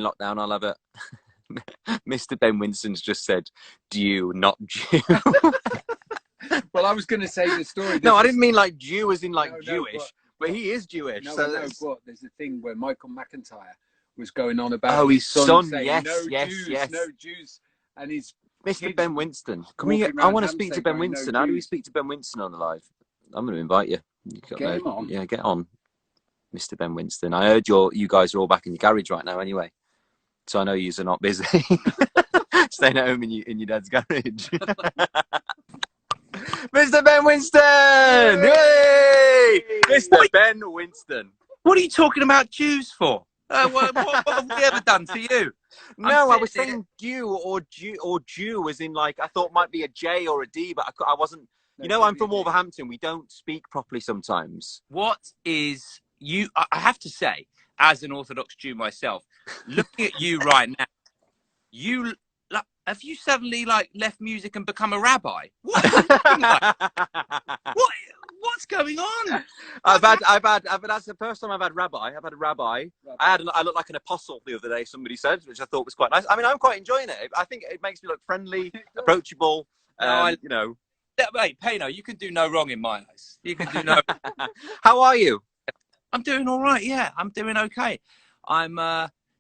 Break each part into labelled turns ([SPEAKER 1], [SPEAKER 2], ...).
[SPEAKER 1] lockdown, I'll have it. Mr. Ben Winston's just said, Jew, not Jew.
[SPEAKER 2] Well, I was going to say the story.
[SPEAKER 1] No, I didn't mean like Jew as in like
[SPEAKER 2] No,
[SPEAKER 1] Jewish, but he is Jewish.
[SPEAKER 2] No,
[SPEAKER 1] so
[SPEAKER 2] no, but there's a thing where Michael McIntyre was going on about
[SPEAKER 1] his son
[SPEAKER 2] saying,
[SPEAKER 1] yes,
[SPEAKER 2] no
[SPEAKER 1] yes,
[SPEAKER 2] Jews,
[SPEAKER 1] yes.
[SPEAKER 2] no Jews, and his
[SPEAKER 1] Mr. Ben Winston. I want to speak to Ben Winston. How do we speak to Ben Winston on the live? I'm going to invite you.
[SPEAKER 2] Get him on.
[SPEAKER 1] Yeah, get on, Mr. Ben Winston. I heard you guys are all back in your garage right now anyway, so I know you're not busy. Staying at home in your dad's garage. Mr. Ben Winston! Hey! Mr. Ben Winston.
[SPEAKER 3] What are you talking about Jews for? What have we ever done to you?
[SPEAKER 1] No, I was saying Jew or Jew as in like, I thought might be a J or a D, but I wasn't. You know, I'm from Wolverhampton. We don't speak properly sometimes.
[SPEAKER 3] What is you? I have to say, as an Orthodox Jew myself, looking at you right now, have you suddenly like left music and become a rabbi? What? What's going on?
[SPEAKER 1] I've had. That's the first time I've had rabbi. I've had a rabbi. I looked like an apostle the other day. Somebody said, which I thought was quite nice. I mean, I'm quite enjoying it. I think it makes me look friendly, approachable. You know.
[SPEAKER 3] Wait, Payne, you can do no wrong in my eyes. You can do no.
[SPEAKER 1] How are you?
[SPEAKER 3] I'm doing all right. Yeah, I'm doing okay. I'm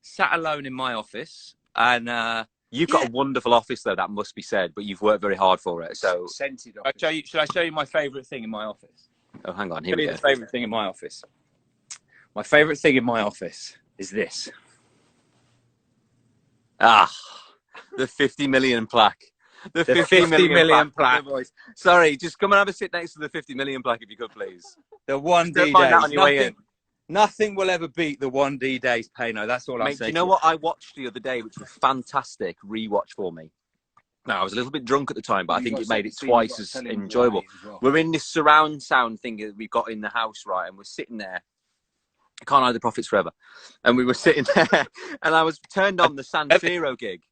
[SPEAKER 3] sat alone in my office, and
[SPEAKER 1] you've got a wonderful office, though. That must be said. But you've worked very hard for it. So,
[SPEAKER 2] scented
[SPEAKER 3] office. Should I show you my favourite thing in my office?
[SPEAKER 1] Oh, hang on. Here we go.
[SPEAKER 3] The favourite thing in my office. My favourite thing in my office is this.
[SPEAKER 1] Ah, the 50 million plaque.
[SPEAKER 3] The 50 million plaque.
[SPEAKER 1] Sorry, just come and have a sit next to the 50 million plaque if you could, please.
[SPEAKER 3] The 1D days. Nothing will ever beat the 1D days, Payne. That's all I'm saying.
[SPEAKER 1] Do you know what I watched the other day, which was fantastic rewatch for me? Now, I was a little bit drunk at the time, but I think it made it twice as enjoyable. We're in this surround sound thing that we've got in the house, right? And we're sitting there. I can't hide the profits forever. And we were sitting there, and I was turned on the San Siro gig.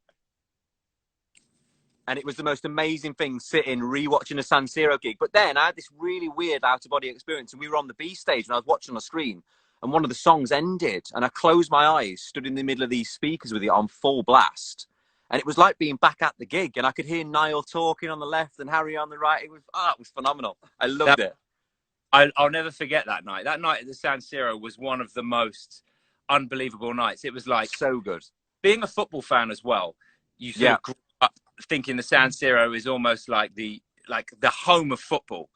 [SPEAKER 1] And it was the most amazing thing, sitting, rewatching a San Siro gig. But then I had this really weird out-of-body experience, and we were on the B stage, and I was watching on a screen, and one of the songs ended, and I closed my eyes, stood in the middle of these speakers with it on full blast, and it was like being back at the gig, and I could hear Niall talking on the left and Harry on the right. It was phenomenal. I loved it.
[SPEAKER 3] I'll never forget that night. That night at the San Siro was one of the most unbelievable nights. It was like
[SPEAKER 1] so good.
[SPEAKER 3] Being a football fan as well, you sort of grew up thinking the San Siro is almost like the home of football.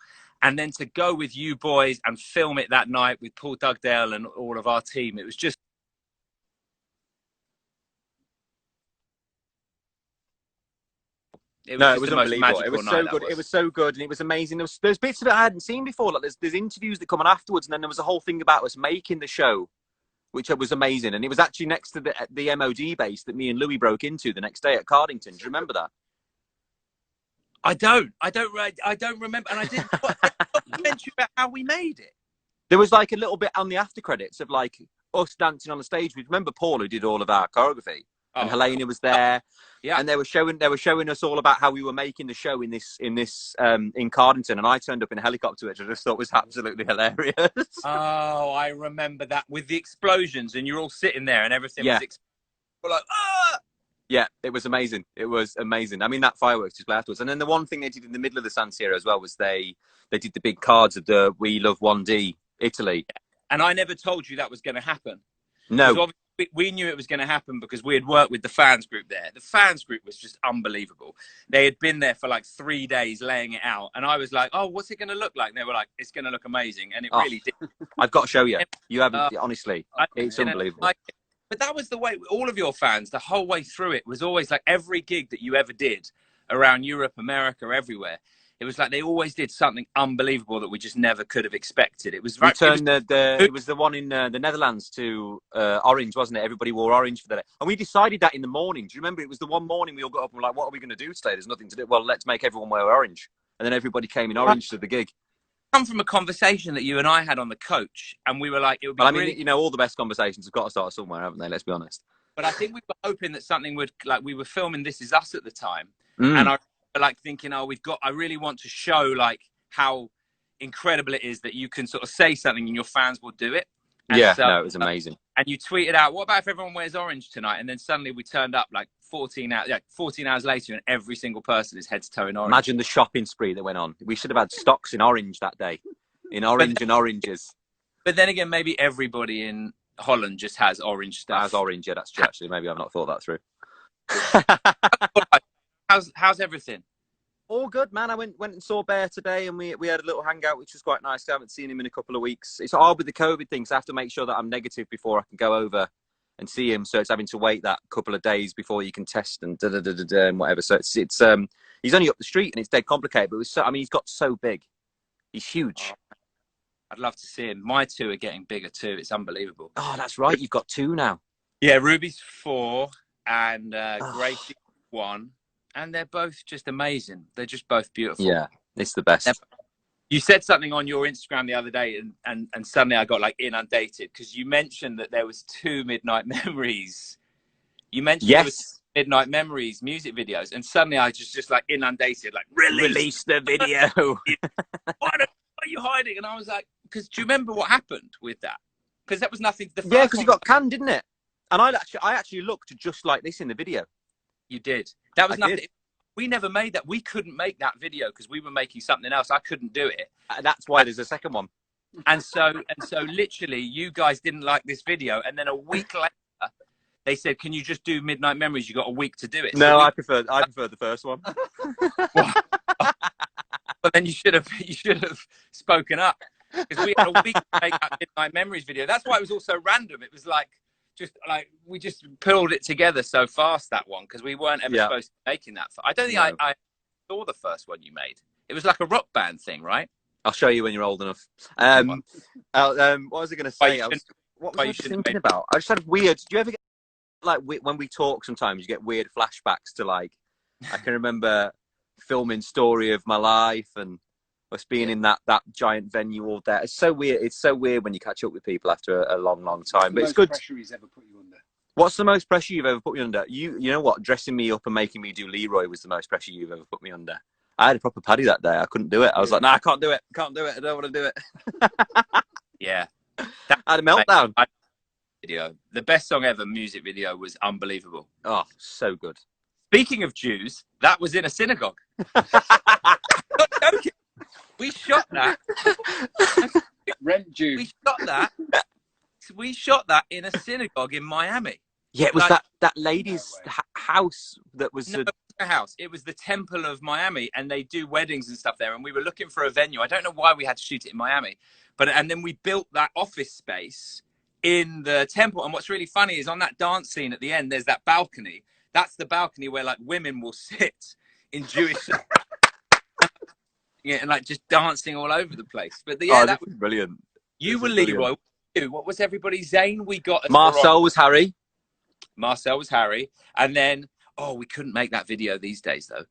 [SPEAKER 3] And then to go with you boys and film it that night with Paul Dugdale and all of our team, it was just...
[SPEAKER 1] It was unbelievable. It was so good. It was so good, and it was amazing. There's bits of it I hadn't seen before. Like there's interviews that come on afterwards, and then there was a whole thing about us making the show, which was amazing. And it was actually next to the MOD base that me and Louis broke into the next day at Cardington. Do you remember that?
[SPEAKER 3] I don't remember, and I didn't mention about how we made it.
[SPEAKER 1] There was like a little bit on the after credits of like us dancing on the stage. We remember Paul, who did all of our choreography, and Helena was there. Yeah, and they were showing us all about how we were making the show in Cardington, and I turned up in a helicopter, which I just thought was absolutely hilarious.
[SPEAKER 3] Oh, I remember that with the explosions, and you're all sitting there, and everything was. We're like, ah!
[SPEAKER 1] Yeah, it was amazing. It was amazing. I mean, that fireworks display afterwards. And then the one thing they did in the middle of the San Siro as well was they did the big cards of the We Love 1D Italy.
[SPEAKER 3] And I never told you that was going to happen.
[SPEAKER 1] No.
[SPEAKER 3] We knew it was going to happen because we had worked with the fans group there. The fans group was just unbelievable. They had been there for like 3 days laying it out. And I was like, oh, what's it going to look like? And they were like, it's going to look amazing. And it really did.
[SPEAKER 1] I've got to show you. You haven't, honestly. It's unbelievable.
[SPEAKER 3] But that was the way, all of your fans, the whole way through it was always like every gig that you ever did around Europe, America, everywhere. It was like they always did something unbelievable that we just never could have expected. It was
[SPEAKER 1] right. It was the one in the Netherlands to orange, wasn't it? Everybody wore orange for the day. And we decided that in the morning. Do you remember? It was the one morning we all got up and were like, what are we going to do today? There's nothing to do. Well, let's make everyone wear orange. And then everybody came in orange to the gig.
[SPEAKER 3] Come from a conversation that you and I had on the coach, and we were like, it would be.
[SPEAKER 1] Well, I mean, you know, all the best conversations have got to start somewhere, haven't they? Let's be honest.
[SPEAKER 3] But I think we were hoping that something would, like, we were filming This Is Us at the time, and I like thinking, oh, I really want to show like how incredible it is that you can sort of say something and your fans will do it. And
[SPEAKER 1] yeah,
[SPEAKER 3] so,
[SPEAKER 1] no, it was amazing.
[SPEAKER 3] And you tweeted out, "What about if everyone wears orange tonight?" And then suddenly we turned up like 14 hours later, and every single person is head to toe in orange.
[SPEAKER 1] Imagine the shopping spree that went on. We should have had stocks in orange that day, in orange and oranges. But
[SPEAKER 3] then again, maybe everybody in Holland just has orange stuff.
[SPEAKER 1] Has orange, yeah, that's true. Actually, maybe I've not thought that through.
[SPEAKER 3] How's everything?
[SPEAKER 1] All good, man. I went and saw Bear today, and we had a little hangout, which was quite nice. I haven't seen him in a couple of weeks. It's hard with the COVID thing, so I have to make sure that I'm negative before I can go over and see him. So it's having to wait that couple of days before you can test and and whatever. So it's he's only up the street, and it's dead complicated. But it was he's got so big. He's huge.
[SPEAKER 3] I'd love to see him. My two are getting bigger too. It's unbelievable.
[SPEAKER 1] Oh, that's right. You've got two now.
[SPEAKER 3] Yeah, Ruby's 4 and Gracie's 1. And they're both just amazing. They're just both beautiful.
[SPEAKER 1] Yeah, it's the best.
[SPEAKER 3] You said something on your Instagram the other day, and suddenly I got like inundated because you mentioned that there was 2 Midnight Memories. You mentioned there was Midnight Memories music videos, and suddenly I just like inundated, like
[SPEAKER 1] release the video.
[SPEAKER 3] Why are you hiding? And I was like, because do you remember what happened with that? Because that was nothing.
[SPEAKER 1] Yeah, because you got canned, didn't it? And I actually looked just like this in the video.
[SPEAKER 3] You did. That was nothing. We never made that. We couldn't make that video because we were making something else. I couldn't do it.
[SPEAKER 1] And that's why there's a second one.
[SPEAKER 3] And so literally you guys didn't like this video. And then a week later, they said, can you just do Midnight Memories? You got a week to do it.
[SPEAKER 1] No, I prefer the first one.
[SPEAKER 3] But then you should have spoken up because we had a week to make that Midnight Memories video. That's why it was also random. It was like, we just pulled it together so fast, that one, because we weren't ever supposed to be making that. I don't think I saw the first one you made. It was like a rock band thing, right?
[SPEAKER 1] I'll show you when you're old enough. What was I going to say? What was I thinking about? I just had weird. Do you ever get like when we talk? Sometimes you get weird flashbacks to like. I can remember filming Story of My Life and us being in that giant venue all day. It's so weird. It's so weird when you catch up with people after a long time. But it's good.
[SPEAKER 2] Pressure he's ever put you under?
[SPEAKER 1] What's the most pressure you've ever put me under? You know what? Dressing me up and making me do Leroy was the most pressure you've ever put me under. I had a proper paddy that day. I couldn't do it. I was like, I can't do it. Can't do it. I don't want to do it.
[SPEAKER 3] Yeah.
[SPEAKER 1] I had a meltdown.
[SPEAKER 3] Video. The best song ever music video was unbelievable.
[SPEAKER 1] Oh, so good.
[SPEAKER 3] Speaking of Jews, that was in a synagogue. Not joking. We shot that.
[SPEAKER 2] Rent Jews.
[SPEAKER 3] We shot that in a synagogue in Miami.
[SPEAKER 1] Yeah, it was like, that lady's house that was
[SPEAKER 3] a house. It was the Temple of Miami, and they do weddings and stuff there. And we were looking for a venue. I don't know why we had to shoot it in Miami, and then we built that office space in the temple. And what's really funny is on that dance scene at the end, there's that balcony. That's the balcony where like women will sit in Jewish. Yeah, and like just dancing all over the place. But that was
[SPEAKER 1] brilliant.
[SPEAKER 3] You were Leroy. What was everybody? Zane, we got
[SPEAKER 1] Marcel was Harry.
[SPEAKER 3] Marcel was Harry, and then we couldn't make that video these days though.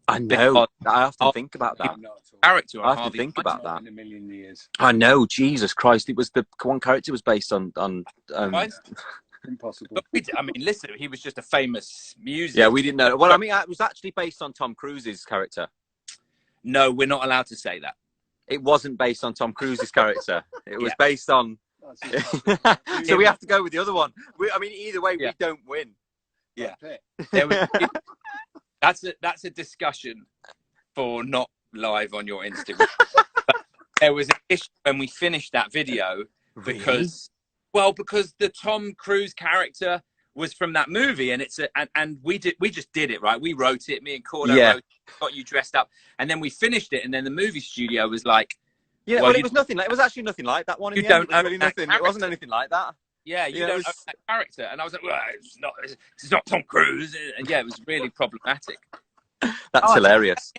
[SPEAKER 1] I know. I have to think about that.
[SPEAKER 3] Character.
[SPEAKER 1] I have to think about that.
[SPEAKER 2] In a million years.
[SPEAKER 1] I know. Jesus Christ! It was the one character was based on.
[SPEAKER 2] Impossible.
[SPEAKER 3] I mean, listen, he was just a famous musician.
[SPEAKER 1] Yeah, we didn't know. Well, I mean, it was actually based on Tom Cruise's character.
[SPEAKER 3] No, we're not allowed to say that.
[SPEAKER 1] It wasn't based on Tom Cruise's character. It was based on. So we have to go with the other one. I mean, either way, we don't win.
[SPEAKER 3] Yeah. That's a discussion for not live on your Instagram. There was an issue when we finished that video because the Tom Cruise character was from that movie, and we just did it right. We wrote it. Me and Cordo wrote it, got you dressed up, and then we finished it. And then the movie studio was like,
[SPEAKER 1] it was nothing. It was actually nothing like that one. It was really nothing. It wasn't anything like that.
[SPEAKER 3] Yeah, you don't own that character. And I was like, well, it's not Tom Cruise. And yeah, it was really problematic.
[SPEAKER 1] That's hilarious.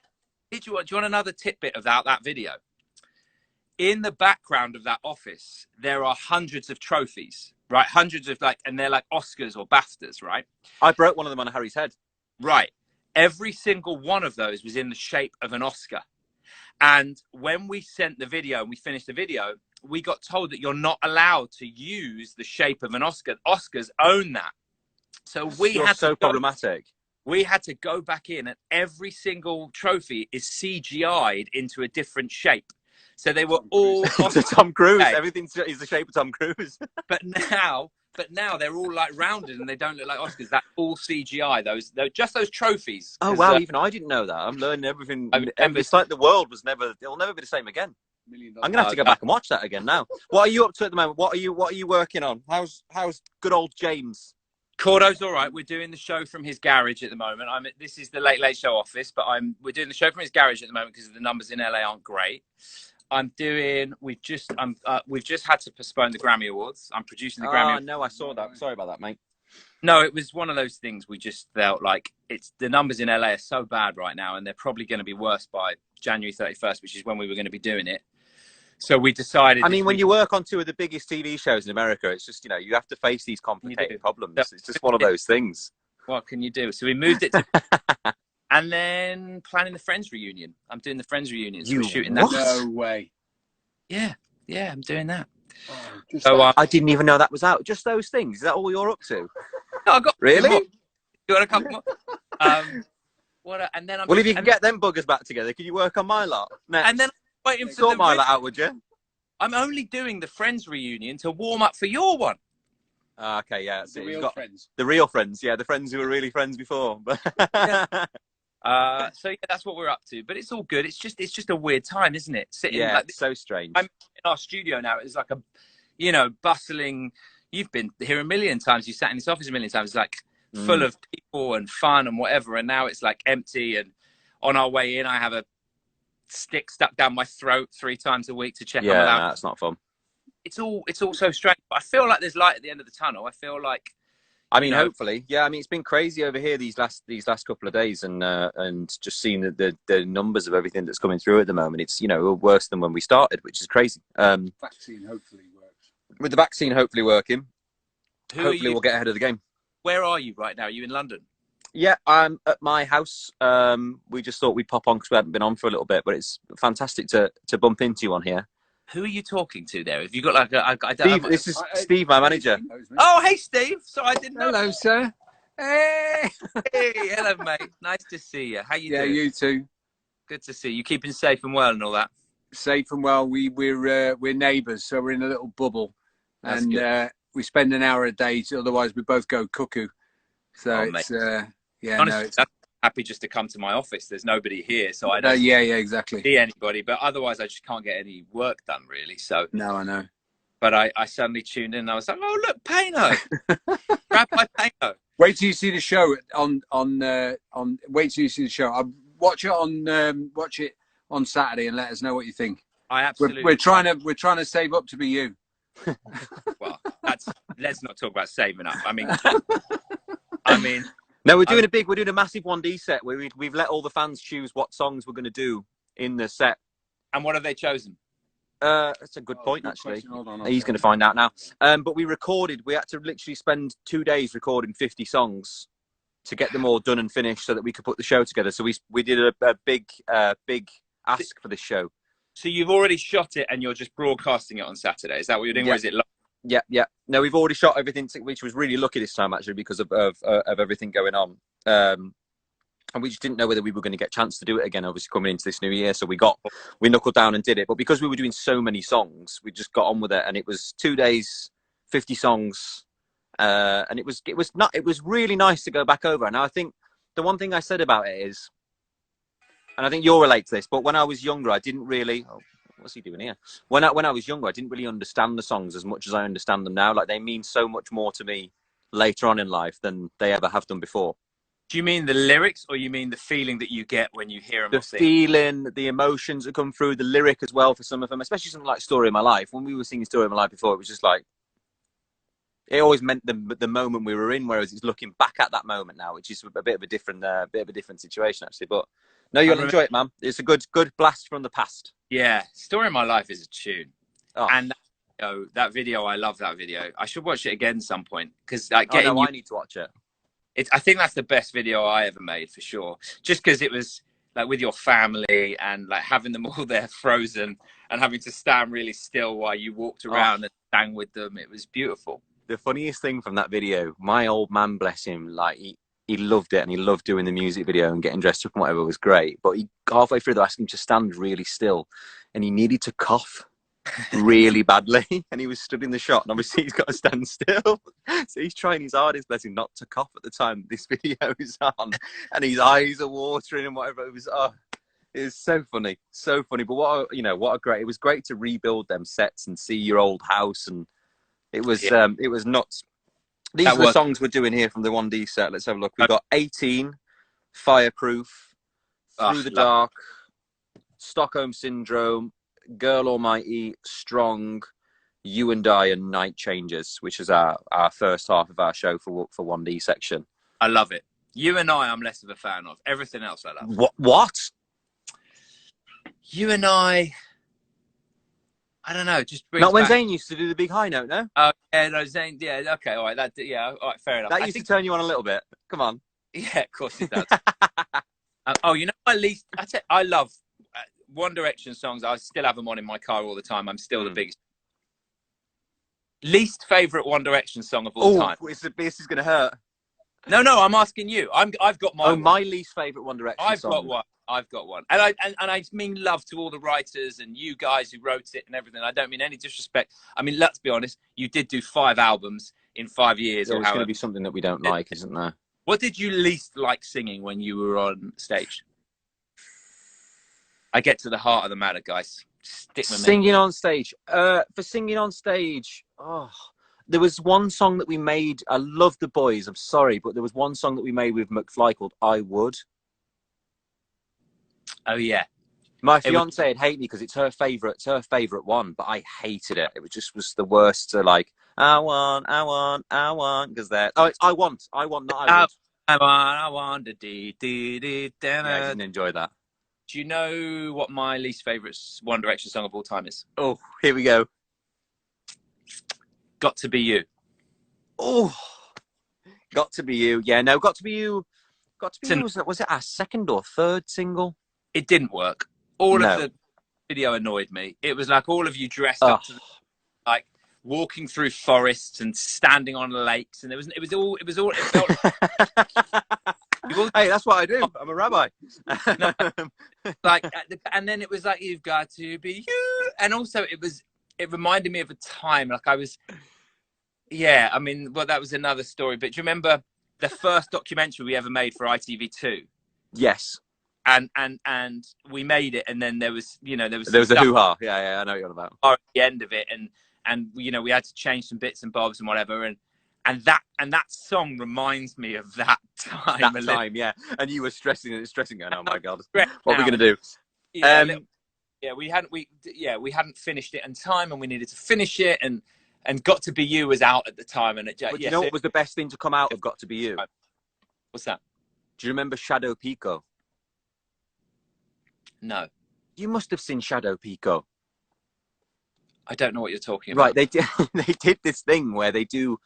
[SPEAKER 3] Do you want another tidbit about that video? In the background of that office, there are hundreds of trophies, right? Hundreds of and they're like Oscars or BAFTAs, right?
[SPEAKER 1] I broke one of them on Harry's head.
[SPEAKER 3] Right. Every single one of those was in the shape of an Oscar. And when we sent the video and we finished the video, we got told that you're not allowed to use the shape of an Oscar. Oscars own that. So
[SPEAKER 1] problematic.
[SPEAKER 3] We had to go back in, and every single trophy is CGI'd into a different shape. So they were all
[SPEAKER 1] to Tom Cruise.
[SPEAKER 3] okay.
[SPEAKER 1] Everything is the shape of Tom Cruise.
[SPEAKER 3] But now they're all like rounded and they don't look like Oscars. That's all CGI. Just those trophies.
[SPEAKER 1] Oh wow! Even I didn't know that. I'm learning everything.
[SPEAKER 3] I remember,
[SPEAKER 1] it's like the world was never. It'll never be the same again. I'm gonna have to go back and watch that again now. What are you up to at the moment? What are you working on? How's good old James?
[SPEAKER 3] Cordo's all right. We're doing the show from his garage at the moment. This is the Late Late Show office, but we're doing the show from his garage at the moment because the numbers in LA aren't great. We've just had to postpone the Grammy Awards. I'm producing the Grammy.
[SPEAKER 1] Oh no, I saw that. Sorry about that, mate.
[SPEAKER 3] No, it was one of those things. We just felt like the numbers in LA are so bad right now, and they're probably going to be worse by January 31st, which is when we were going to be doing it. So we decided.
[SPEAKER 1] I mean, when you work on two of the biggest TV shows in America, it's just, you have to face these complicated problems. It's just one of those things. What
[SPEAKER 3] can you do? So we moved it to, and then planning the Friends reunion. I'm doing the Friends reunion. So we're shooting that.
[SPEAKER 2] No way.
[SPEAKER 3] Yeah, I'm doing that.
[SPEAKER 2] Oh,
[SPEAKER 1] so I didn't even know that was out. Just those things. Is that all you're up to?
[SPEAKER 3] No, I got
[SPEAKER 1] really.
[SPEAKER 3] You got a couple more. And then
[SPEAKER 1] if you can get them buggers back together, can you work on my lot next?
[SPEAKER 3] And then waiting for
[SPEAKER 1] sort my lot out, would you?
[SPEAKER 3] I'm only doing the Friends reunion to warm up for your one.
[SPEAKER 1] Okay, yeah.
[SPEAKER 2] The real friends.
[SPEAKER 1] The real friends, yeah. The friends who were really friends before.
[SPEAKER 3] Yeah. So yeah, that's what we're up to. But it's all good. It's just a weird time, isn't it? Sitting
[SPEAKER 1] it's so strange.
[SPEAKER 3] I'm in our studio now. It's like a, bustling. You've been here a million times. You sat in this office a million times. It's like full of people and fun and whatever. And now it's like empty. And on our way in, I have a stick stuck down my throat 3 times a week to check.
[SPEAKER 1] Yeah, no, that's not fun.
[SPEAKER 3] It's all so strange. But I feel like there's light at the end of the tunnel. I feel like.
[SPEAKER 1] I mean, hopefully, yeah. I mean, it's been crazy over here these last couple of days, and just seeing the numbers of everything that's coming through at the moment. It's worse than when we started, which is crazy.
[SPEAKER 2] Vaccine hopefully works.
[SPEAKER 1] With the vaccine hopefully working,
[SPEAKER 3] hopefully
[SPEAKER 1] we'll get ahead of the game.
[SPEAKER 3] Where are you right now? Are you in London?
[SPEAKER 1] Yeah, I'm at my house. We just thought we'd pop on because we hadn't been on for a little bit, but it's fantastic to bump into you on here.
[SPEAKER 3] Who are you talking to there? Have you got like I don't
[SPEAKER 1] Steve, this is Steve, my manager.
[SPEAKER 3] Oh, hey, Steve. Sorry, I didn't know.
[SPEAKER 2] Hello, sir. Hey.
[SPEAKER 3] Hey, hello, mate. Nice to see you. How you doing?
[SPEAKER 2] Yeah, you too.
[SPEAKER 3] Good to see you. Keeping safe and well and all that.
[SPEAKER 2] Safe and well. We're neighbours, so we're in a little bubble,
[SPEAKER 3] That's
[SPEAKER 2] and
[SPEAKER 3] good.
[SPEAKER 2] We spend an hour a day. Otherwise, we both go cuckoo. So it's yeah.
[SPEAKER 3] Honestly, I'm happy just to come to my office. There's nobody here, so I don't
[SPEAKER 2] exactly
[SPEAKER 3] see anybody. But otherwise, I just can't get any work done, really. So
[SPEAKER 2] no, I know.
[SPEAKER 3] But I suddenly tuned in and I was like, oh, look, Payne. Rabbi Payne.
[SPEAKER 2] Wait till you see the show on. Wait till you see the show. I'll watch it on Saturday and let us know what you think.
[SPEAKER 3] I absolutely.
[SPEAKER 2] We're trying to save up to be you.
[SPEAKER 3] Well, let's not talk about saving up. I mean.
[SPEAKER 1] No, we're doing a massive 1D set where we've let all the fans choose what songs we're going to do in the set.
[SPEAKER 3] And what have they chosen?
[SPEAKER 1] That's a good point, actually.
[SPEAKER 2] On,
[SPEAKER 1] He's going to find out now. But we had to literally spend 2 days recording 50 songs to get them all done and finished so that we could put the show together. So we did a big ask for this show.
[SPEAKER 3] So you've already shot it and you're just broadcasting it on Saturday. Is that what you're doing?
[SPEAKER 1] Yeah.
[SPEAKER 3] Or is it live?
[SPEAKER 1] Yeah. No, we've already shot everything, which was really lucky this time, actually, because of everything going on. And we just didn't know whether we were going to get a chance to do it again, obviously, coming into this new year. So we knuckled down and did it. But because we were doing so many songs, we just got on with it. And it was 2 days, 50 songs. And it was really nice to go back over. And I think the one thing I said about it is, and I think you'll relate to this, but when I was younger, I didn't really... Oh, what's he doing here? When I was younger, I didn't really understand the songs as much as I understand them now. Like, they mean so much more to me later on in life than they ever have done before.
[SPEAKER 3] Do you mean the lyrics, or you mean the feeling that you get when you hear them?
[SPEAKER 1] The feeling, the emotions that come through, the lyric as well for some of them, especially something like Story of My Life. When we were singing Story of My Life before, it was just like, it always meant the moment we were in, whereas it's looking back at that moment now, which is a bit of a different situation, actually. But no, you'll enjoy it, man. It's a good blast from the past.
[SPEAKER 3] Yeah, Story of My Life is a tune.
[SPEAKER 1] Oh.
[SPEAKER 3] And that video, I love that video. I should watch it again some point, because I
[SPEAKER 1] need to watch it.
[SPEAKER 3] I think that's the best video I ever made, for sure. Just because it was like with your family and like having them all there frozen and having to stand really still while you walked around and sang with them. It was beautiful.
[SPEAKER 1] The funniest thing from that video, my old man, bless him, like he loved it, and he loved doing the music video and getting dressed up and whatever. It was great. But he halfway through, they asked him to stand really still, and he needed to cough really badly, and he was stood in the shot, and obviously he's got to stand still. So he's trying his hardest, bless him, not to cough at the time this video is on, and his eyes are watering and whatever. It was it was so funny, so funny. But it was great to rebuild them sets and see your old house, and it was nuts. These are the songs we're doing here from the 1D set. Let's have a look. We've got 18, Fireproof, Through the Dark, Stockholm Syndrome, Girl Almighty, Strong, You and I, and Night Changes, which is our first half of our show for 1D section.
[SPEAKER 3] I love it. You and I'm less of a fan of. Everything else I love.
[SPEAKER 1] What?
[SPEAKER 3] You and I don't know. Just
[SPEAKER 1] not when Zayn used to do the big high note, no?
[SPEAKER 3] Oh, yeah, no, Zayn. Yeah, okay, all right. All right, fair enough.
[SPEAKER 1] That used to turn you on a little bit. Come on.
[SPEAKER 3] Yeah, of course it does. You know, I love One Direction songs. I still have them on in my car all the time. I'm still the biggest. Least favorite One Direction song of all time.
[SPEAKER 1] This is going to hurt.
[SPEAKER 3] No, I'm asking you. I've got my.
[SPEAKER 1] My least favorite One Direction song.
[SPEAKER 3] I've got one, and I mean love to all the writers and you guys who wrote it and everything. I don't mean any disrespect. I mean, let's be honest. You did do 5 albums in 5 years.
[SPEAKER 1] There's going to be something that we don't like, isn't there?
[SPEAKER 3] What did you least like singing when you were on stage? I get to the heart of the matter, guys. Stick with me.
[SPEAKER 1] Singing on stage. For singing on stage, there was one song that we made. I love the boys. I'm sorry, but there was one song that we made with McFly called "I Would."
[SPEAKER 3] Oh yeah.
[SPEAKER 1] My fiance would hate me because it's her favorite. It's her favorite one, but I hated it. It was the worst. To like, I want, because they're. Oh, it's I want, not I would.
[SPEAKER 3] I want. Yeah,
[SPEAKER 1] I didn't enjoy that.
[SPEAKER 3] Do you know what my least favorite One Direction song of all time is?
[SPEAKER 1] Oh, here we go.
[SPEAKER 3] Got to Be You.
[SPEAKER 1] Oh, Got to Be You. Yeah, no, Got to Be You. Got to Be You. Was it our second or third single?
[SPEAKER 3] It didn't work. All of the video annoyed me. It was like all of you dressed up to like walking through forests and standing on lakes, and it felt
[SPEAKER 1] hey, that's what I do. I'm a rabbi.
[SPEAKER 3] And then it was like, you've got to be you. And also it reminded me of a time like I was, I mean, well, that was another story. But do you remember the first documentary we ever made for ITV2?
[SPEAKER 1] Yes.
[SPEAKER 3] And we made it, and then there was
[SPEAKER 1] a hoo-ha. Yeah, I know what you're on about.
[SPEAKER 3] At the end of it, and we had to change some bits and bobs and whatever, and that song reminds me of that time.
[SPEAKER 1] Yeah. And you were stressing, going, oh my God, what are we gonna do?
[SPEAKER 3] We hadn't finished it in time, and we needed to finish it, and Got to Be You was out at the time, and
[SPEAKER 1] you know what was the best thing to come out of Got to Be You?
[SPEAKER 3] What's that?
[SPEAKER 1] Do you remember Shadow Pico?
[SPEAKER 3] No.
[SPEAKER 1] You must have seen Shadow Pico.
[SPEAKER 3] I don't know what you're talking about.
[SPEAKER 1] Right, they did this thing where they do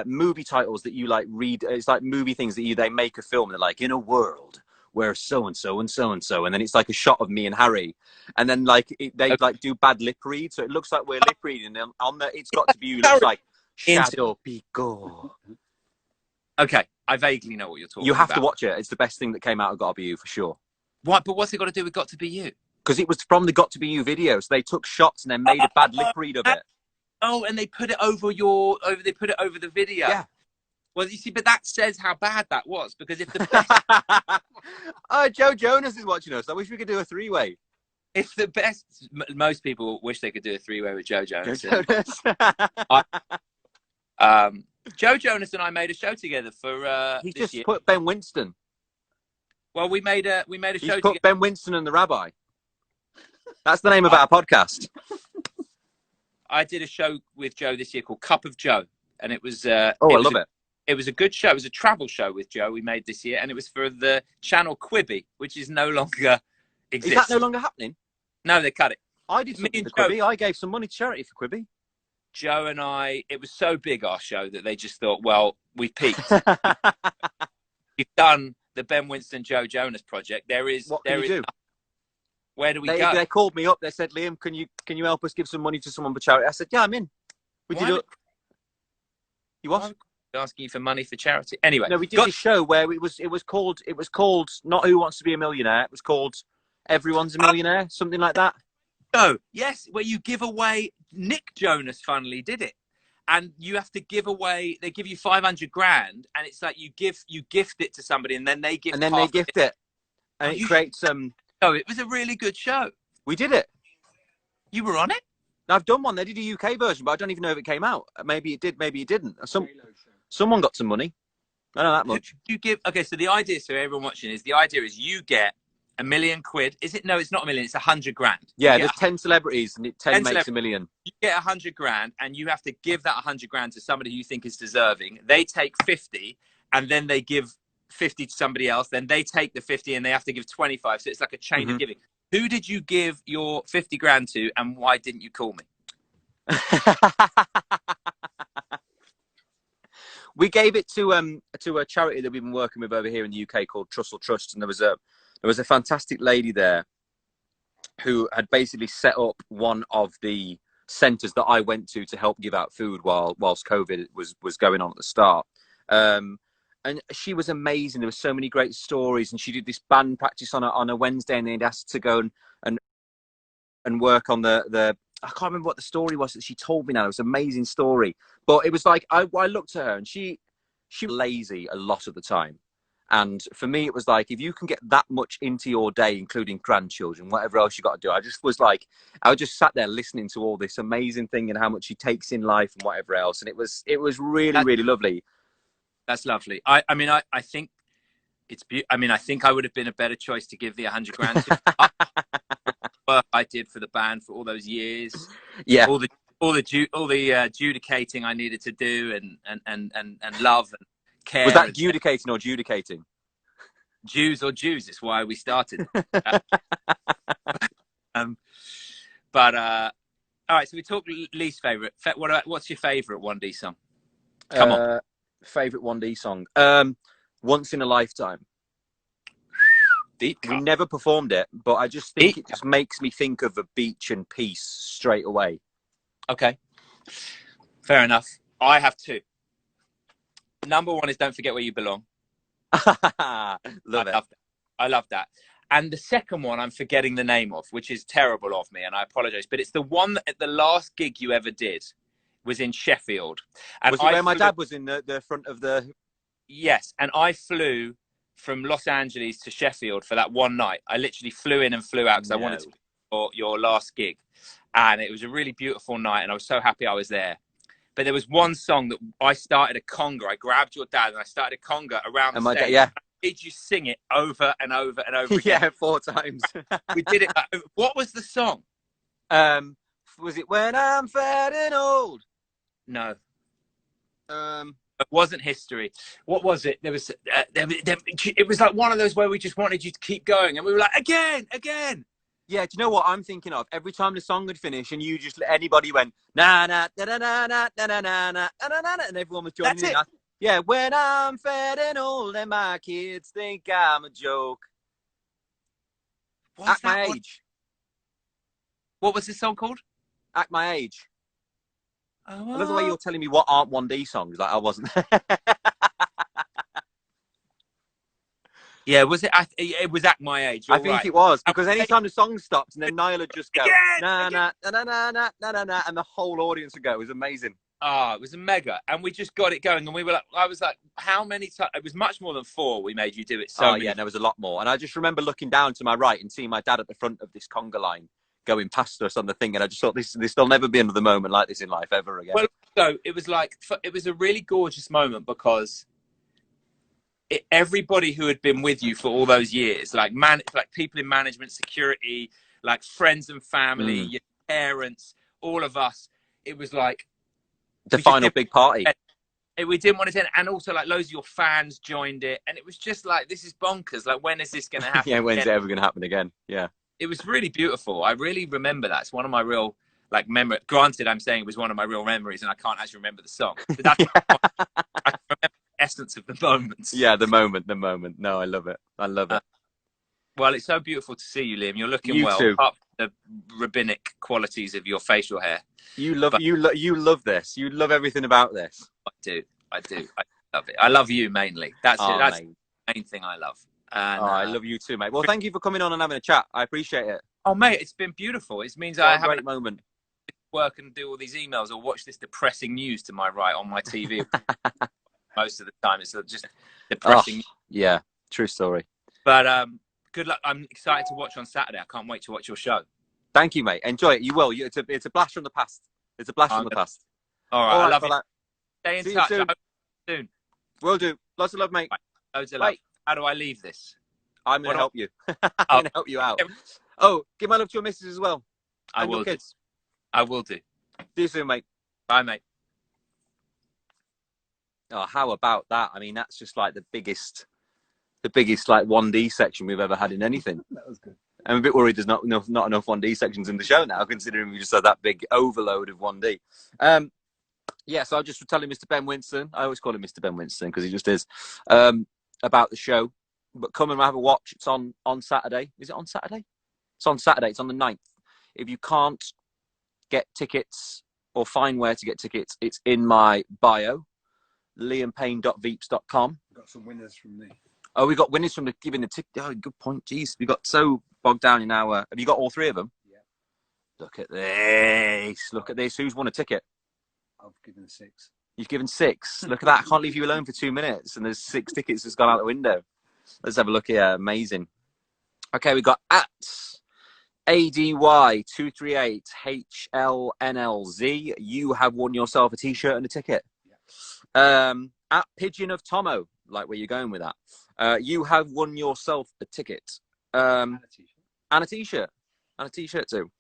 [SPEAKER 1] movie titles that you like read. It's like movie things that they make a film. They're like, in a world where so and so and so and so, and then it's like a shot of me and Harry, and then they do bad lip read, so it looks like we're lip reading. And on the It's Got to Be You looks like Shadow Pico.
[SPEAKER 3] Okay, I vaguely know what you're talking about.
[SPEAKER 1] You have to watch it. It's the best thing that came out of Got to Be You for sure.
[SPEAKER 3] What? But what's it got to do with Got to Be You?
[SPEAKER 1] Because it was from the Got to Be You video, so they took shots and then made a bad lip read of it.
[SPEAKER 3] Oh, and they put it over the video.
[SPEAKER 1] Yeah.
[SPEAKER 3] Well, you see, but that says how bad that was, because if the best...
[SPEAKER 1] Joe Jonas is watching us. I wish we could do a 3-way.
[SPEAKER 3] If the best, most people wish they could do a 3-way with Joe Jonas.
[SPEAKER 1] Joe Jonas.
[SPEAKER 3] Joe Jonas and I made a show together for
[SPEAKER 1] he
[SPEAKER 3] this
[SPEAKER 1] just
[SPEAKER 3] year.
[SPEAKER 1] Put Ben Winston.
[SPEAKER 3] Well, we made a show together.
[SPEAKER 1] Put Ben Winston and the Rabbi. That's the name of our podcast.
[SPEAKER 3] I did a show with Joe this year called Cup of Joe, and it was.
[SPEAKER 1] I love it.
[SPEAKER 3] It was a good show. It was a travel show with Joe we made this year, and it was for the channel Quibi, which is no longer exists.
[SPEAKER 1] Is that no longer happening?
[SPEAKER 3] No, they cut it.
[SPEAKER 1] I did something for Quibi. I gave some money to charity for Quibi.
[SPEAKER 3] Joe and I, it was so big, our show, that they just thought, well, we've peaked. We've done the Ben Winston, Joe Jonas project.
[SPEAKER 1] What can you do?
[SPEAKER 3] Where do we go?
[SPEAKER 1] They called me up. They said, Liam, can you help us give some money to someone for charity? I said, yeah, I'm in. Would you look? You what?
[SPEAKER 3] asking you for money for charity. Anyway,
[SPEAKER 1] No, we did this show where it was called not Who Wants to Be a Millionaire. It was called Everyone's a Millionaire, something like that.
[SPEAKER 3] Oh, yes, where you give away. Nick Jonas, funnily, did it, and you have to give away. They give you 500 grand, and it's like you gift it to somebody, and then they gift.
[SPEAKER 1] And then they gift it, and it creates
[SPEAKER 3] Oh, it was a really good show.
[SPEAKER 1] We did it.
[SPEAKER 3] You were on it.
[SPEAKER 1] I've done one. They did a UK version, but I don't even know if it came out. Maybe it did. Maybe it didn't. Someone got some money. I know that much.
[SPEAKER 3] You give. Okay, so the idea, so everyone watching is you get £1 million. Is it? No, it's not $1 million. It's 100 grand.
[SPEAKER 1] Yeah, there's 10 celebrities, and 10 makes $1 million.
[SPEAKER 3] You get 100 grand, and you have to give that 100 grand to somebody you think is deserving. They take 50, and then they give 50 to somebody else. Then they take the 50, and they have to give 25. So it's like a chain of giving. Who did you give your 50 grand to, and why didn't you call me?
[SPEAKER 1] We gave it to a charity that we've been working with over here in the UK called Trussell Trust, and there was a fantastic lady there who had basically set up one of the centres that I went to help give out food whilst COVID was going on at the start. And she was amazing. There were so many great stories, and she did this band practice on a Wednesday, and they'd asked to go and work on the I can't remember what the story was that she told me now. It was an amazing story, but it was like I looked at her, and she was lazy a lot of the time. And for me, it was like, if you can get that much into your day, including grandchildren, whatever else you got to do, I was just sat there listening to all this amazing thing and how much she takes in life and whatever else. And it was really, really lovely.
[SPEAKER 3] That's lovely. I mean, I think it's I mean, I think I would have been a better choice to give the 100 grand to. Work I did for the band for all those years.
[SPEAKER 1] Yeah.
[SPEAKER 3] All the adjudicating I needed to do and love and care.
[SPEAKER 1] Was that adjudicating or adjudicating?
[SPEAKER 3] Jews or Jews. It's why we started. But all right. So we talked least favorite. What's your favorite 1D song? Come on.
[SPEAKER 1] Favorite 1D song. Once in a Lifetime.
[SPEAKER 3] Deep.
[SPEAKER 1] We never performed it, but I just think it just makes me think of a beach and peace straight away.
[SPEAKER 3] Okay. Fair enough. I have two. Number one is Don't Forget Where You Belong. I love that. And the second one, I'm forgetting the name of, which is terrible of me, and I apologize. But it's the one that at the last gig you ever did was in Sheffield. And
[SPEAKER 1] was it where my dad was in the front of the...
[SPEAKER 3] Yes, and I flew from Los Angeles to Sheffield for that one night. I literally flew in and flew out because I wanted to for your last gig. And it was a really beautiful night, and I was so happy I was there. But there was one song that I started a conga. I grabbed your dad and I started a conga around the stage.
[SPEAKER 1] Yeah.
[SPEAKER 3] Did you sing it over and over and over again?
[SPEAKER 1] Yeah, 4 times.
[SPEAKER 3] We did it. What was the song?
[SPEAKER 1] Was it When I'm Fat and Old?
[SPEAKER 3] No. It wasn't History. What was it? There was. It was like one of those where we just wanted you to keep going, and we were like, again.
[SPEAKER 1] Yeah, do you know what I'm thinking of? Every time the song would finish, and you just anybody went na na na na na na na na na na na, and everyone was joining in. Yeah, when I'm fat and old, and my kids think I'm a joke. Act My Age.
[SPEAKER 3] What was this song called?
[SPEAKER 1] Act My Age.
[SPEAKER 3] Oh.
[SPEAKER 1] I love the way you're telling me what aren't 1D songs. Like I wasn't.
[SPEAKER 3] Yeah, was it? It was Act My Age.
[SPEAKER 1] I think it was, because anytime the song stopped and then Niall would just go na na na na na na na na, and the whole audience would go. It was amazing.
[SPEAKER 3] Oh, it was a mega, and we just got it going, and we were like, I was like, how many times? It was much more than 4. We made you do it.
[SPEAKER 1] Yeah, there was a lot more, and I just remember looking down to my right and seeing my dad at the front of this conga line going past us on the thing, and I just thought there'll never be another moment like this in life ever again.
[SPEAKER 3] Well, so it was like it was a really gorgeous moment because everybody who had been with you for all those years, like people in management, security, like friends and family, your parents, all of us, it was like
[SPEAKER 1] the final big party.
[SPEAKER 3] We didn't want to end, and also like loads of your fans joined it, and it was just like, this is bonkers. Like, when is this going to happen?
[SPEAKER 1] Yeah, when's it ever going to happen again? Yeah.
[SPEAKER 3] It was really beautiful. I really remember that. It's one of my real memories. Granted, I'm saying it was one of my real memories, and I can't actually remember the song. But that's I remember the essence of the moment.
[SPEAKER 1] Yeah, the moment. No, I love it.
[SPEAKER 3] Well, it's so beautiful to see you, Liam. You're looking well.
[SPEAKER 1] Too.
[SPEAKER 3] Apart from the rabbinic qualities of your facial hair.
[SPEAKER 1] You love this. You love everything about this.
[SPEAKER 3] I I do. I love it. I love you mainly. That's it. That's
[SPEAKER 1] mate.
[SPEAKER 3] the main thing I love. And,
[SPEAKER 1] I love you too, mate. Well, thank you for coming on and having a chat. I appreciate it.
[SPEAKER 3] Oh, mate, it's been beautiful. It means
[SPEAKER 1] What
[SPEAKER 3] I
[SPEAKER 1] a
[SPEAKER 3] haven't
[SPEAKER 1] great moment.
[SPEAKER 3] work and do all these emails or watch this depressing news to my right on my TV. Most of the time, it's just depressing.
[SPEAKER 1] Yeah, true story.
[SPEAKER 3] But good luck. I'm excited to watch on Saturday. I can't wait to watch your show.
[SPEAKER 1] Thank you, mate. Enjoy it. You will. It's a blast from the past. It's a blast from the past.
[SPEAKER 3] All right, I love you. Stay in
[SPEAKER 1] See
[SPEAKER 3] touch.
[SPEAKER 1] you soon.
[SPEAKER 3] Soon.
[SPEAKER 1] Will do. Lots of love, mate.
[SPEAKER 3] Right. Loads of love. How do I leave this?
[SPEAKER 1] I'm going to help you. I'm going to help you out. Oh, give my love to your missus as well.
[SPEAKER 3] I will.
[SPEAKER 1] Kids.
[SPEAKER 3] I will do.
[SPEAKER 1] See you soon, mate.
[SPEAKER 3] Bye, mate.
[SPEAKER 1] Oh, how about that? I mean, that's just like the biggest like 1D section we've ever had in anything.
[SPEAKER 2] That was good.
[SPEAKER 1] I'm a bit worried there's not enough 1D sections in the show now, considering we just had that big overload of 1D. Yeah, so I just was telling Mr. Ben Winston, I always call him Mr. Ben Winston because he just is, about the show. But come and have a watch. It's on Saturday. Is it on Saturday? It's on Saturday. It's on the 9th. If you can't get tickets or find where to get tickets, it's in my bio, liampayne.veeps.com.
[SPEAKER 2] Got some winners from me.
[SPEAKER 1] Oh, we got winners from the giving the ticket. Oh, good point. Jeez, we got so bogged down in our. Have you got all three of them?
[SPEAKER 2] Yeah.
[SPEAKER 1] Look at this. Look at this. Who's won a ticket?
[SPEAKER 2] I've given 6.
[SPEAKER 1] You've given 6. Look at that. I can't leave you alone for 2 minutes, and there's 6 tickets that's gone out the window. Let's have a look here. Amazing. Okay, we got at ADY238HLNLZ. You have won yourself a t-shirt and a ticket. Yeah. At Pigeon of Tomo, like where you're going with that. You have won yourself a ticket. And a t-shirt. And a t-shirt too.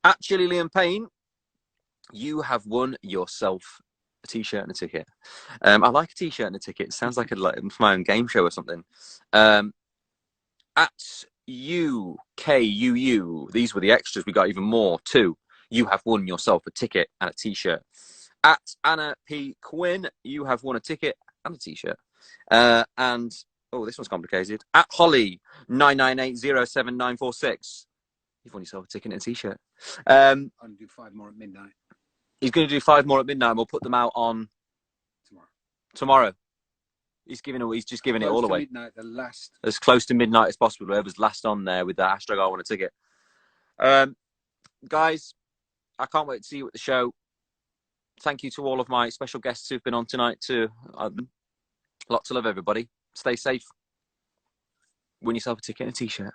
[SPEAKER 1] At Chili Liam Payne, you have won yourself a t-shirt and a ticket. I like a t-shirt and a ticket. It sounds like my own game show or something. At UKUU, these were the extras. We got even more too. You have won yourself a ticket and a t-shirt. At Anna P. Quinn, you have won a ticket and a t-shirt. And oh, this one's complicated. At Holly 9980796, you've won yourself a ticket and a t-shirt.
[SPEAKER 2] I'm gonna do 5 more at midnight.
[SPEAKER 1] He's going to do 5 more at midnight, and we'll put them out on tomorrow. He's just giving it all away.
[SPEAKER 2] Midnight, the last.
[SPEAKER 1] As close to midnight as possible. Whoever's last on there with the hashtag I want a ticket. Guys, I can't wait to see you at the show. Thank you to all of my special guests who've been on tonight too. Lots of love, everybody. Stay safe. Win yourself a ticket and a t-shirt.